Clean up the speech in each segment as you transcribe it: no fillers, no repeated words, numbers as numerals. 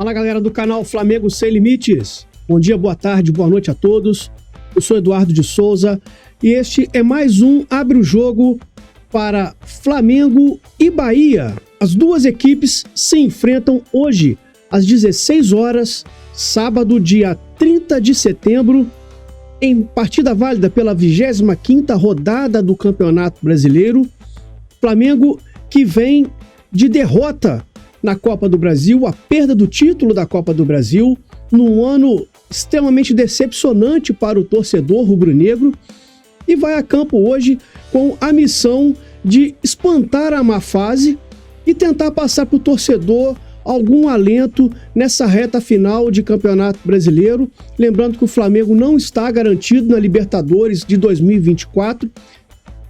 Fala galera do canal Flamengo Sem Limites, bom dia, boa tarde, boa noite a todos. Eu sou Eduardo de Souza e este é mais um Abre o Jogo para Flamengo e Bahia. As duas equipes se enfrentam hoje às 16 horas, sábado, dia 30 de setembro, em partida válida pela 25ª rodada do Campeonato Brasileiro. Flamengo que vem de derrota na Copa do Brasil, a perda do título da Copa do Brasil, num ano extremamente decepcionante para o torcedor rubro-negro, e vai a campo hoje com a missão de espantar a má fase e tentar passar para o torcedor algum alento nessa reta final de Campeonato Brasileiro. Lembrando que o Flamengo não está garantido na Libertadores de 2024,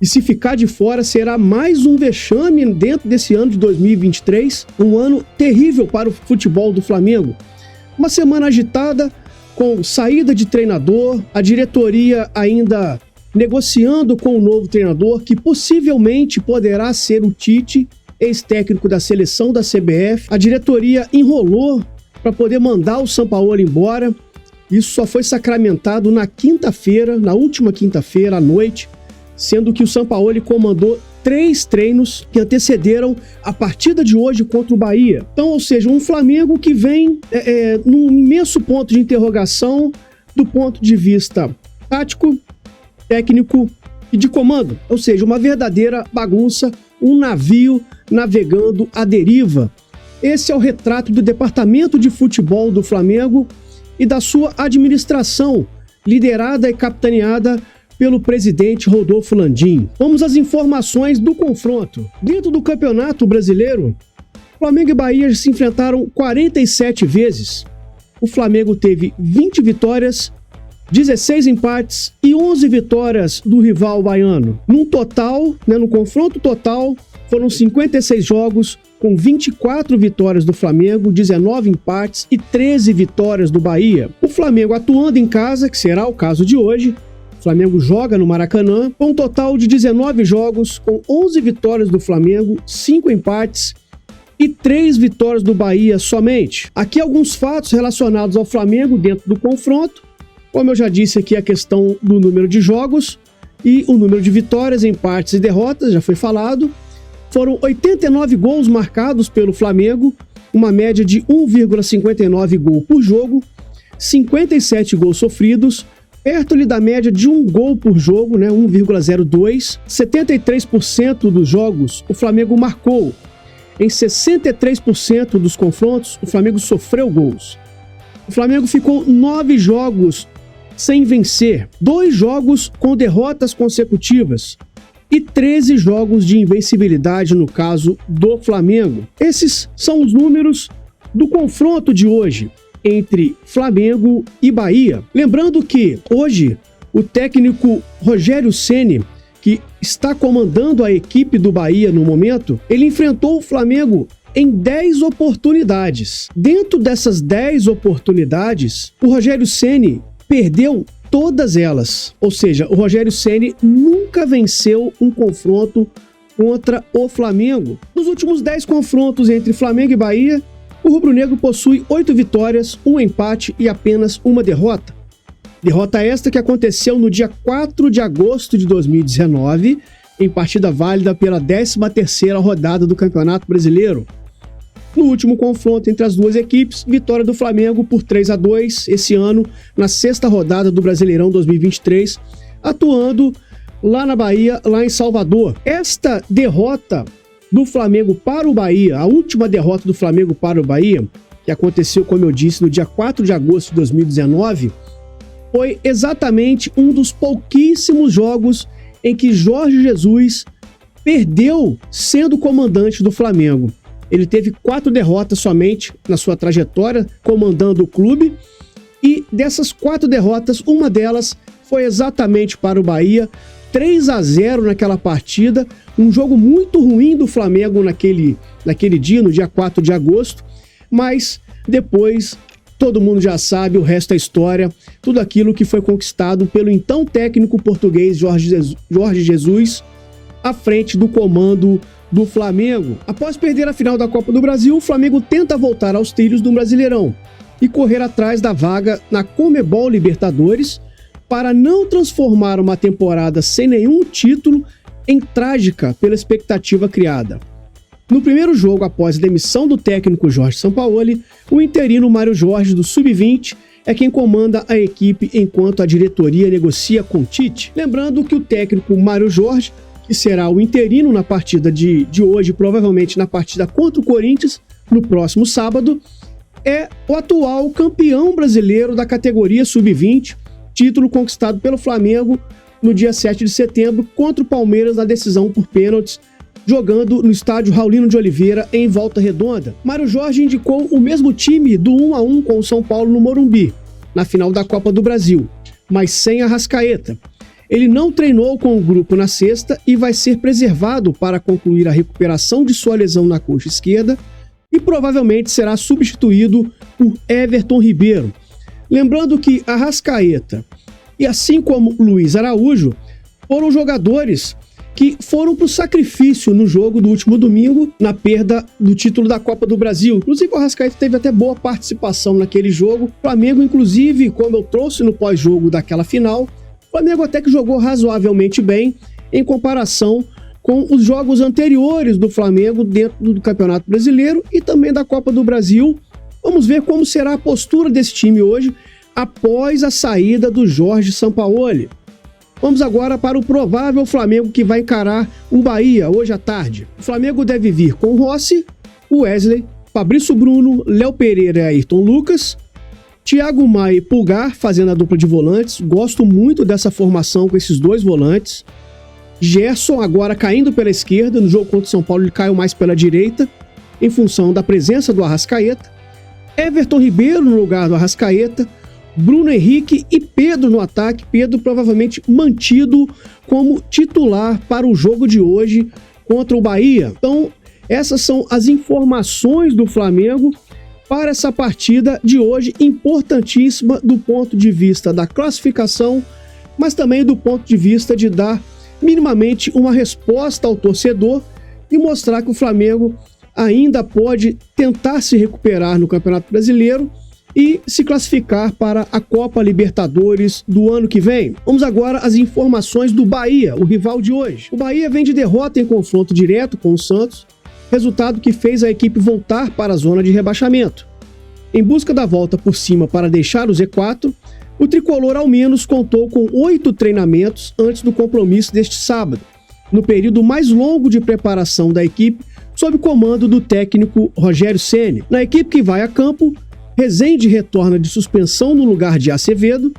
e se ficar de fora será mais um vexame dentro desse ano de 2023, um ano terrível para o futebol do Flamengo. Uma semana agitada, com saída de treinador, a diretoria ainda negociando com o novo treinador, que possivelmente poderá ser o Tite, ex-técnico da seleção da CBF. A diretoria enrolou para poder mandar o Sampaoli embora. Isso só foi sacramentado na quinta-feira, na última quinta-feira à noite, sendo que o Sampaoli comandou 3 treinos que antecederam a partida de hoje contra o Bahia. Então, ou seja, um Flamengo que vem num imenso ponto de interrogação do ponto de vista tático, técnico e de comando. Ou seja, uma verdadeira bagunça, um navio navegando à deriva. Esse é o retrato do departamento de futebol do Flamengo e da sua administração, liderada e capitaneada pelo presidente Rodolfo Landim. Vamos às informações do confronto. Dentro do Campeonato Brasileiro, Flamengo e Bahia se enfrentaram 47 vezes. O Flamengo teve 20 vitórias, 16 empates e 11 vitórias do rival baiano. No confronto total, foram 56 jogos, com 24 vitórias do Flamengo, 19 empates e 13 vitórias do Bahia. O Flamengo atuando em casa, que será o caso de hoje. O Flamengo joga no Maracanã, com um total de 19 jogos, com 11 vitórias do Flamengo, 5 empates e 3 vitórias do Bahia somente. Aqui alguns fatos relacionados ao Flamengo dentro do confronto. Como eu já disse aqui, a questão do número de jogos e o número de vitórias, empates e derrotas, já foi falado. Foram 89 gols marcados pelo Flamengo, uma média de 1,59 gol por jogo, 57 gols sofridos, perto da média de 1 gol por jogo, 1,02. 73% dos jogos o Flamengo marcou. Em 63% dos confrontos, o Flamengo sofreu gols. O Flamengo ficou 9 jogos sem vencer, 2 jogos com derrotas consecutivas e 13 jogos de invencibilidade no caso do Flamengo. Esses são os números do confronto de hoje entre Flamengo e Bahia. Lembrando que hoje o técnico Rogério Ceni, que está comandando a equipe do Bahia no momento, ele enfrentou o Flamengo em 10 oportunidades. Dentro dessas 10 oportunidades, o Rogério Ceni perdeu todas elas. Ou seja, o Rogério Ceni nunca venceu um confronto contra o Flamengo. Nos últimos 10 confrontos entre Flamengo e Bahia, o rubro-negro possui 8 vitórias, 1 empate e apenas 1 derrota. Derrota esta que aconteceu no dia 4 de agosto de 2019, em partida válida pela 13ª rodada do Campeonato Brasileiro. No último confronto entre as duas equipes, vitória do Flamengo por 3-2 esse ano, na 6ª rodada do Brasileirão 2023, atuando lá na Bahia, lá em Salvador. Esta derrota do Flamengo para o Bahia, a última derrota do Flamengo para o Bahia, que aconteceu, como eu disse, no dia 4 de agosto de 2019, foi exatamente um dos pouquíssimos jogos em que Jorge Jesus perdeu sendo comandante do Flamengo. Ele teve 4 derrotas somente na sua trajetória comandando o clube, e dessas 4 derrotas, uma delas foi exatamente para o Bahia, 3-0 naquela partida, um jogo muito ruim do Flamengo naquele dia, no dia 4 de agosto, mas depois todo mundo já sabe, o resto é história, tudo aquilo que foi conquistado pelo então técnico português Jorge Jesus, à frente do comando do Flamengo. Após perder a final da Copa do Brasil, o Flamengo tenta voltar aos trilhos do Brasileirão e correr atrás da vaga na Conmebol Libertadores para não transformar uma temporada sem nenhum título em trágica pela expectativa criada. No primeiro jogo, após a demissão do técnico Jorge Sampaoli, o interino Mário Jorge, do Sub-20, é quem comanda a equipe enquanto a diretoria negocia com Tite. Lembrando que o técnico Mário Jorge, que será o interino na partida de hoje, provavelmente na partida contra o Corinthians, no próximo sábado, é o atual campeão brasileiro da categoria Sub-20, título conquistado pelo Flamengo no dia 7 de setembro contra o Palmeiras na decisão por pênaltis, jogando no estádio Raulino de Oliveira, em Volta Redonda. Mário Jorge indicou o mesmo time do 1-1 com o São Paulo no Morumbi, na final da Copa do Brasil, mas sem Arrascaeta. Ele não treinou com o grupo na sexta e vai ser preservado para concluir a recuperação de sua lesão na coxa esquerda e provavelmente será substituído por Everton Ribeiro. Lembrando que Arrascaeta e assim como Luiz Araújo foram jogadores que foram para o sacrifício no jogo do último domingo, na perda do título da Copa do Brasil. Inclusive, o Arrascaeta teve até boa participação naquele jogo. O Flamengo, inclusive, como eu trouxe no pós-jogo daquela final, o Flamengo até que jogou razoavelmente bem em comparação com os jogos anteriores do Flamengo dentro do Campeonato Brasileiro e também da Copa do Brasil. Vamos ver como será a postura desse time hoje após a saída do Jorge Sampaoli. Vamos agora para o provável Flamengo que vai encarar o Bahia hoje à tarde. O Flamengo deve vir com Rossi, Wesley, Fabrício Bruno, Léo Pereira e Ayrton Lucas, Thiago Maia e Pulgar fazendo a dupla de volantes. Gosto muito dessa formação com esses dois volantes. Gerson agora caindo pela esquerda. No jogo contra o São Paulo ele caiu mais pela direita, em função da presença do Arrascaeta. Everton Ribeiro no lugar do Arrascaeta. Bruno Henrique e Pedro no ataque. Pedro provavelmente mantido como titular para o jogo de hoje contra o Bahia. Então, essas são as informações do Flamengo para essa partida de hoje, importantíssima do ponto de vista da classificação, mas também do ponto de vista de dar minimamente uma resposta ao torcedor e mostrar que o Flamengo ainda pode tentar se recuperar no Campeonato Brasileiro e se classificar para a Copa Libertadores do ano que vem. Vamos agora às informações do Bahia, o rival de hoje. O Bahia vem de derrota em confronto direto com o Santos, resultado que fez a equipe voltar para a zona de rebaixamento. Em busca da volta por cima para deixar o Z4, o tricolor ao menos contou com 8 treinamentos antes do compromisso deste sábado, no período mais longo de preparação da equipe, sob comando do técnico Rogério Ceni. Na equipe que vai a campo, Rezende retorna de suspensão no lugar de Acevedo.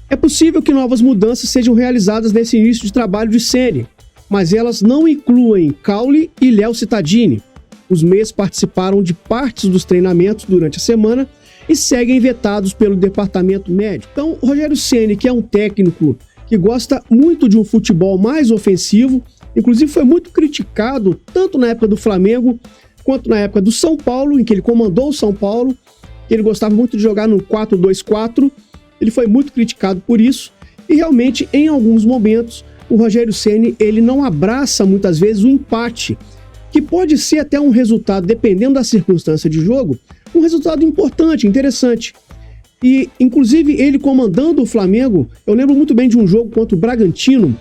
É possível que novas mudanças sejam realizadas nesse início de trabalho de Ceni, mas elas não incluem Caule e Léo Cittadini. Os meias participaram de partes dos treinamentos durante a semana e seguem vetados pelo departamento médico. Então, Rogério Ceni, que é um técnico que gosta muito de um futebol mais ofensivo, inclusive foi muito criticado tanto na época do Flamengo quanto na época do São Paulo, em que ele comandou o São Paulo. Ele gostava muito de jogar no 4-2-4, ele foi muito criticado por isso, e realmente, em alguns momentos, o Rogério Ceni ele não abraça muitas vezes o empate, que pode ser até um resultado, dependendo da circunstância de jogo, um resultado importante, interessante. E, inclusive, ele comandando o Flamengo, eu lembro muito bem de um jogo contra o Bragantino,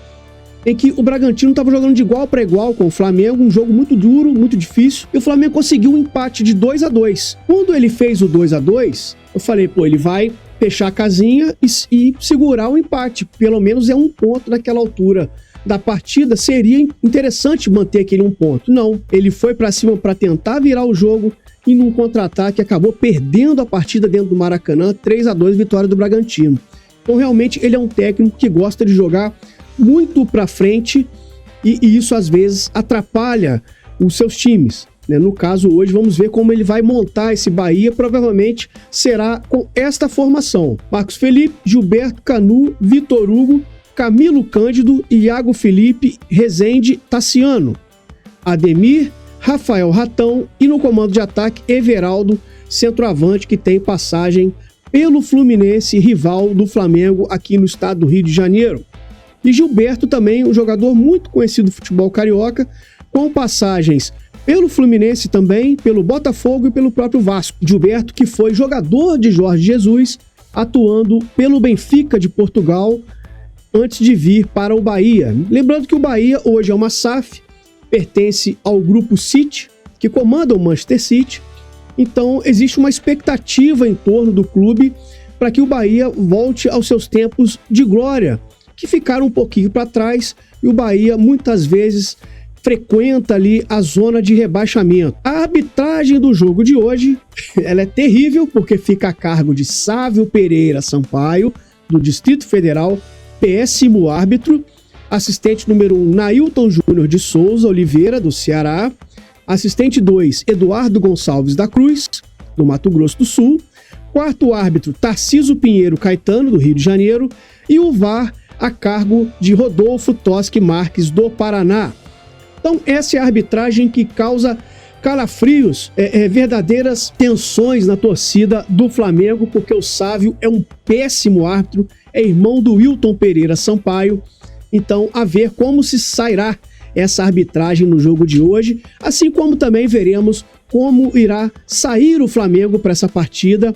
em que o Bragantino estava jogando de igual para igual com o Flamengo, um jogo muito duro, muito difícil, e o Flamengo conseguiu um empate de 2-2. Quando ele fez o 2-2, eu falei, ele vai fechar a casinha e segurar o empate, pelo menos é um ponto naquela altura da partida, seria interessante manter aquele um ponto. Não, ele foi para cima para tentar virar o jogo e num contra-ataque acabou perdendo a partida dentro do Maracanã, 3-2, vitória do Bragantino. Então realmente ele é um técnico que gosta de jogar muito para frente e isso às vezes atrapalha os seus times, né? No caso hoje vamos ver como ele vai montar esse Bahia, provavelmente será com esta formação: Marcos Felipe, Gilberto, Canu, Vitor Hugo, Camilo Cândido, Iago Felipe, Rezende, Tassiano, Ademir, Rafael Ratão e no comando de ataque Everaldo, centroavante que tem passagem pelo Fluminense, rival do Flamengo aqui no estado do Rio de Janeiro. E Gilberto também, um jogador muito conhecido do futebol carioca, com passagens pelo Fluminense também, pelo Botafogo e pelo próprio Vasco. Gilberto, que foi jogador de Jorge Jesus, atuando pelo Benfica de Portugal antes de vir para o Bahia. Lembrando que o Bahia hoje é uma SAF, pertence ao grupo City, que comanda o Manchester City. Então existe uma expectativa em torno do clube para que o Bahia volte aos seus tempos de glória, que ficaram um pouquinho para trás, e o Bahia muitas vezes frequenta ali a zona de rebaixamento. A arbitragem do jogo de hoje, ela é terrível, porque fica a cargo de Sávio Pereira Sampaio, do Distrito Federal, péssimo árbitro. Assistente número 1, Nailton Júnior de Souza Oliveira, do Ceará. Assistente 2, Eduardo Gonçalves da Cruz, do Mato Grosso do Sul. Quarto árbitro, Tarciso Pinheiro Caetano, do Rio de Janeiro. E o VAR a cargo de Rodolfo Toschi Marques, do Paraná. Então, essa é a arbitragem que causa calafrios, verdadeiras tensões na torcida do Flamengo, porque o Sávio é um péssimo árbitro, é irmão do Wilton Pereira Sampaio. Então, a ver como se sairá essa arbitragem no jogo de hoje, assim como também veremos como irá sair o Flamengo para essa partida.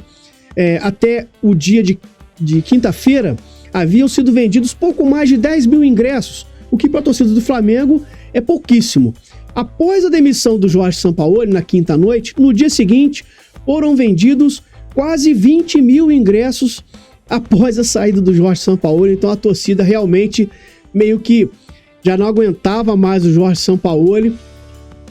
Até o dia de quinta-feira, haviam sido vendidos pouco mais de 10 mil ingressos, o que para a torcida do Flamengo é pouquíssimo. Após a demissão do Jorge Sampaoli na quinta noite, no dia seguinte foram vendidos quase 20 mil ingressos após a saída do Jorge Sampaoli. Então a torcida realmente meio que já não aguentava mais o Jorge Sampaoli.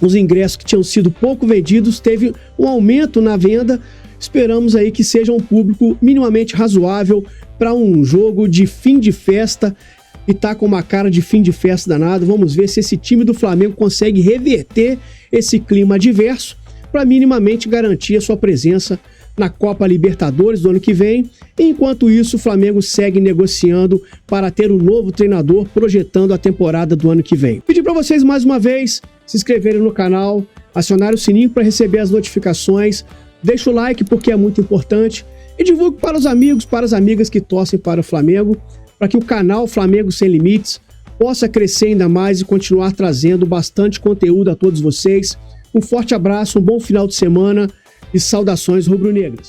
Os ingressos que tinham sido pouco vendidos, teve um aumento na venda. Esperamos aí que seja um público minimamente razoável para um jogo de fim de festa, e tá com uma cara de fim de festa danado. Vamos ver se esse time do Flamengo consegue reverter esse clima adverso para minimamente garantir a sua presença na Copa Libertadores do ano que vem. Enquanto isso, o Flamengo segue negociando para ter um novo treinador, projetando a temporada do ano que vem. Pedir para vocês mais uma vez se inscreverem no canal, acionar o sininho para receber as notificações, deixa o like porque é muito importante e divulgue para os amigos, para as amigas que torcem para o Flamengo, para que o canal Flamengo Sem Limites possa crescer ainda mais e continuar trazendo bastante conteúdo a todos vocês. Um forte abraço, um bom final de semana e saudações rubro-negras.